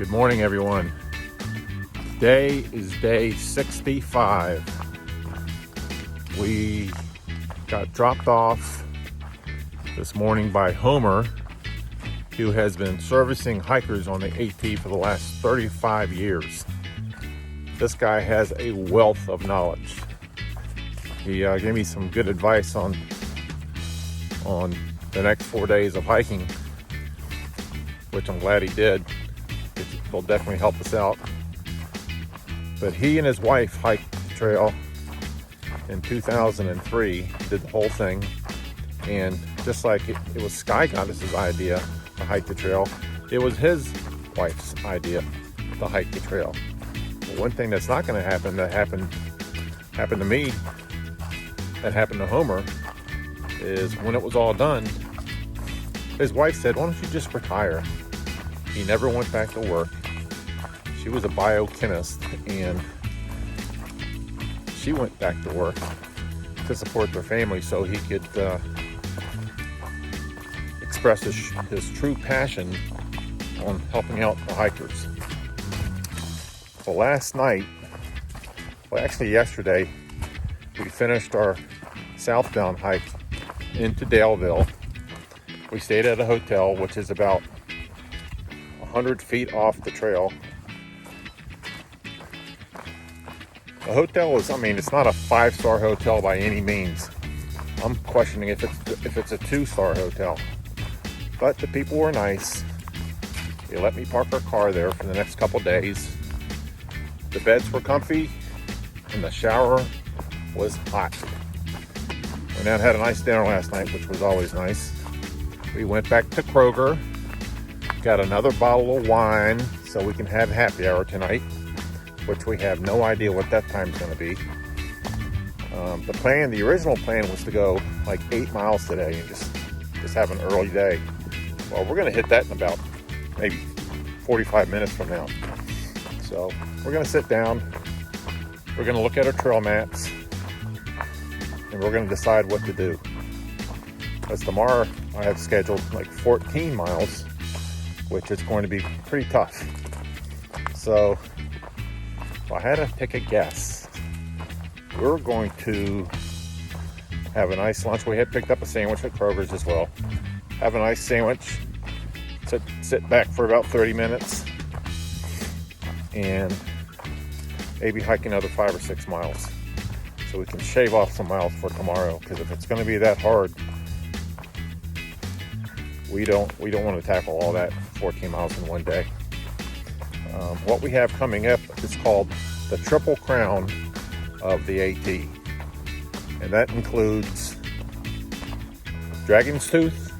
Good morning, everyone. Today is day 65. We got dropped off this morning by Homer, who has been servicing hikers on the AT for the last 35 years. This guy has a wealth of knowledge. He gave me some good advice on the next 4 days of hiking, which I'm glad he did. It'll definitely help us out. But he and his wife hiked the trail in 2003, did the whole thing, and just like it was Skygoddess's idea to hike the trail, it was his wife's idea to hike the trail. But one thing that's not going to happen, that happened to me, that happened to Homer, is when it was all done, his wife said, "Why don't you just retire?" He never went back to work. She was a biochemist, and she went back to work to support their family so he could express his true passion on helping out the hikers. Well, last night, actually yesterday, we finished our southbound hike into Daleville. We stayed at a hotel, which is about 100 feet off the trail. The hotel is, it's not a 5-star hotel by any means. I'm questioning if it's a 2-star hotel. But the people were nice. They let me park our car there for the next couple days. The beds were comfy, and the shower was hot. We now had a nice dinner last night, which was always nice. We went back to Kroger, got another bottle of wine so we can have happy hour tonight, which we have no idea what that time's going to be. The original plan was to go like 8 miles today and just have an early day. Well, we're going to hit that in about maybe 45 minutes from now. So we're going to sit down, we're going to look at our trail maps, and we're going to decide what to do. Because tomorrow I have scheduled like 14 miles, which is going to be pretty tough. So if I had to take a guess, we're going to have a nice lunch. We had picked up a sandwich at Kroger's as well. Have a nice sandwich, sit back for about 30 minutes, and maybe hike another 5 or 6 miles. So we can shave off some miles for tomorrow, because if it's going to be that hard, we don't want to tackle all that 14 miles in one day. What we have coming up is called the Triple Crown of the AT. And that includes Dragon's Tooth,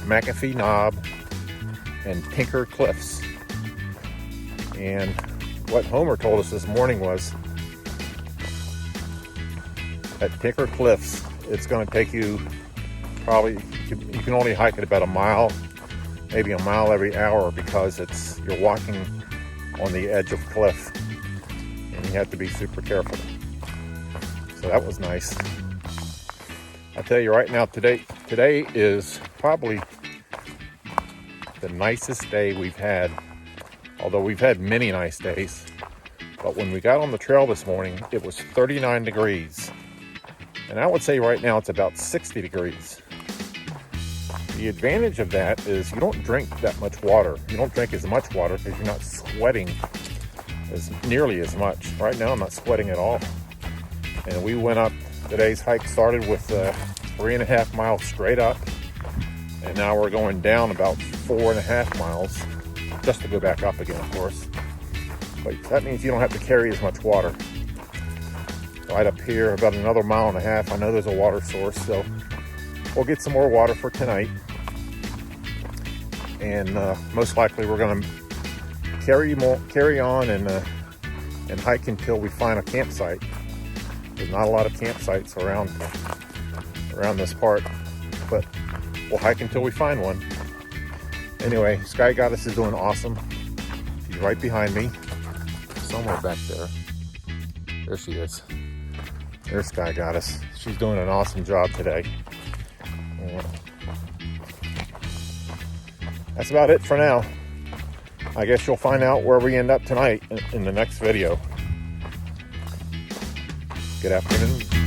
McAfee Knob, and Tinker Cliffs. And what Homer told us this morning was at Tinker Cliffs, it's going to take you probably, you can only hike it about a mile, maybe a mile every hour, because you're walking on the edge of cliff, and you have to be super careful. So that was nice. I'll tell you right now, today is probably the nicest day we've had, although we've had many nice days. But when we got on the trail this morning, it was 39 degrees. And I would say right now it's about 60 degrees. The advantage of that is you don't drink that much water. You don't drink as much water because you're not sweating nearly as much. Right now I'm not sweating at all. And we went up, today's hike started with 3.5 miles straight up. And now we're going down about 4.5 miles just to go back up again, of course. But that means you don't have to carry as much water. Right up here, about another 1.5 miles, I know there's a water source, so we'll get some more water for tonight. And most likely we're going to carry on and hike until we find a campsite. There's not a lot of campsites around this part, but we'll hike until we find one. Anyway, Skygoddess is doing awesome. She's right behind me, somewhere back there. There she is. There's Skygoddess. She's doing an awesome job today. And that's about it for now. I guess you'll find out where we end up tonight in the next video. Good afternoon.